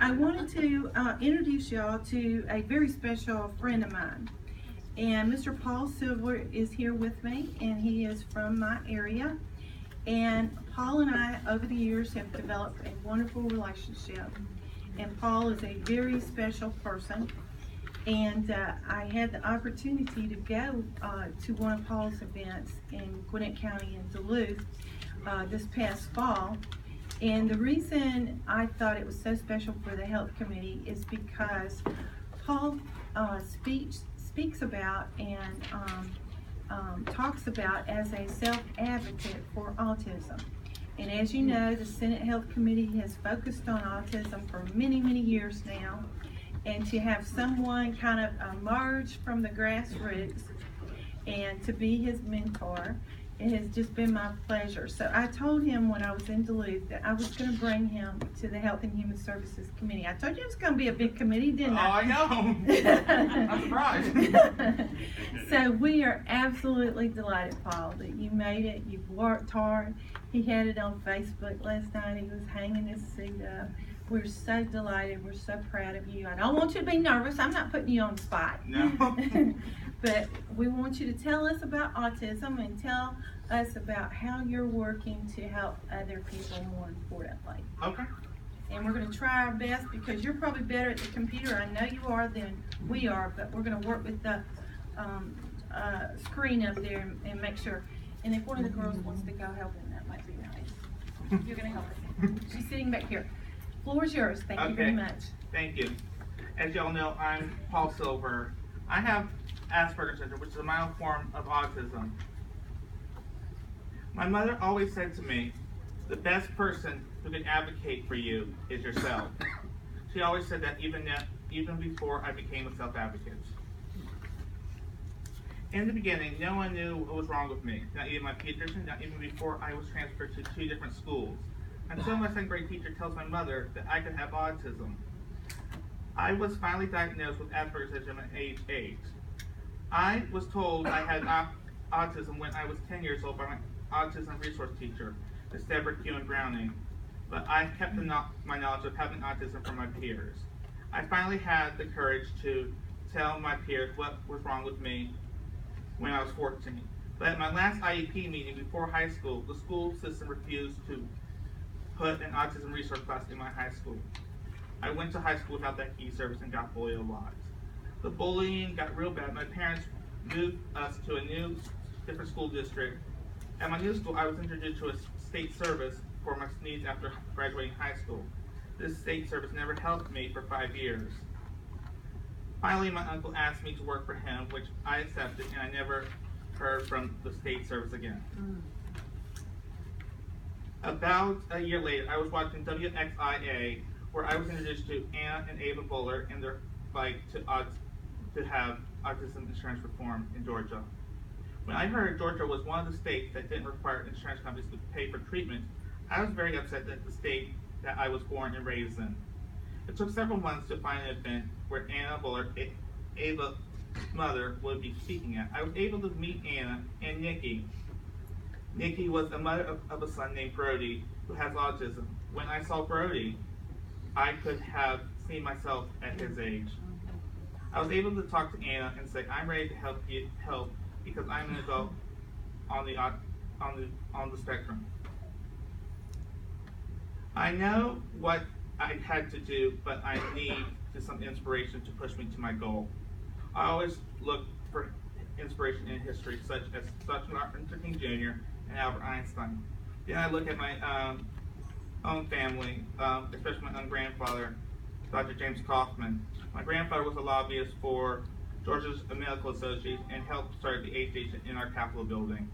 I wanted to introduce y'all to a very special friend of mine. And Mr. Paul Silver is here with me, and he is from my area. And Paul and I, over the years, have developed a wonderful relationship. And Paul is a very special person. And I had the opportunity to go to one of Paul's events in Gwinnett County in Duluth this past fall. And the reason I thought it was so special for the Health Committee is because Paul speaks about and talks about as a self-advocate for autism. And as you know, the Senate Health Committee has focused on autism for many, many years now. And to have someone kind of emerge from the grassroots and to be his mentor, it has just been my pleasure. So I told him when I was in Duluth that I was going to bring him to the Health and Human Services Committee. I told you it was going to be a big committee, didn't I? Oh, I know. I'm surprised. So we are absolutely delighted, Paul, that you made it. You've worked hard. He had it on Facebook last night. He was hanging his suit up. We're so delighted. We're so proud of you. I don't want you to be nervous. I'm not putting you on the spot. No. But we want you to tell us about autism and tell us about how you're working to help other people more importantly. Okay. And we're going to try our best because you're probably better at the computer. I know you are than we are, but we're going to work with the screen up there and make sure. And if one of the girls wants to go help him, that might be nice. You're going to help her. She's sitting back here. Floor is yours. Thank you very much. Thank you. As y'all know, I'm Paul Silver. I have Asperger's syndrome, which is a mild form of autism. My mother always said to me, the best person who can advocate for you is yourself. She always said that even before I became a self-advocate. In the beginning, no one knew what was wrong with me. Not even my pediatrician, not even before I was transferred to 2 different schools. Until my 2nd grade teacher tells my mother that I could have autism. I was finally diagnosed with Asperger's syndrome at age 8. I was told I had autism when I was 10 years old by my autism resource teacher, Miss Deborah Kewen Browning, but I kept my knowledge of having autism from my peers. I finally had the courage to tell my peers what was wrong with me when I was 14. But at my last IEP meeting before high school, the school system refused to put an autism resource class in my high school. I went to high school without that key service and got bullied a lot. The bullying got real bad. My parents moved us to a different school district. At my new school, I was introduced to a state service for my needs after graduating high school. This state service never helped me for 5 years. Finally, my uncle asked me to work for him, which I accepted, and I never heard from the state service again. About a year later, I was watching WXIA, where I was introduced to Anna and Ava Buller in their fight to have autism insurance reform in Georgia. When I heard Georgia was one of the states that didn't require insurance companies to pay for treatment, I was very upset that the state that I was born and raised in. It took several months to find an event where Anna Buller, Ava's mother, would be speaking at. I was able to meet Anna and Nikki. Nikki was the mother of a son named Brody who has autism. When I saw Brody, I could have seen myself at his age. I was able to talk to Anna and say, I'm ready to help because I'm an adult on the spectrum. I know what I had to do, but I need some inspiration to push me to my goal. I always look for inspiration in history, such as Martin Luther King Jr. and Albert Einstein. Then I look at my own family, especially my own grandfather, Dr. James Kaufman. My grandfather was a lobbyist for Georgia's Medical Association and helped start the aid station in our Capitol building.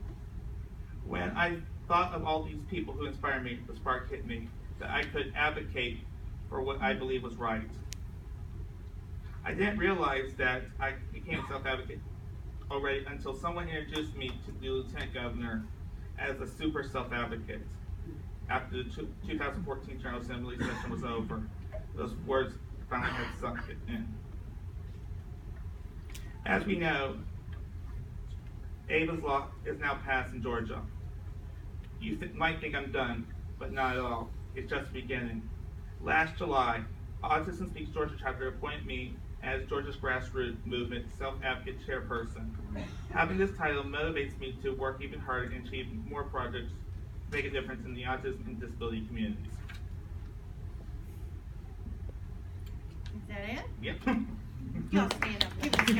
When I thought of all these people who inspired me, the spark hit me that I could advocate for what I believe was right. I didn't realize that I became a self-advocate already until someone introduced me to the Lieutenant Governor as a super self-advocate after the 2014 General Assembly session was over. Those words finally had sunk in. As we know, Ava's law is now passed in Georgia. You might think I'm done, but not at all. It's just beginning. Last July, Autism Speaks Georgia chapter appointed me as Georgia's grassroots movement Self-Advocate chairperson. Having this title motivates me to work even harder and achieve more projects to make a difference in the autism and disability communities. Is that it? Yep. Y'all stand up. Give us a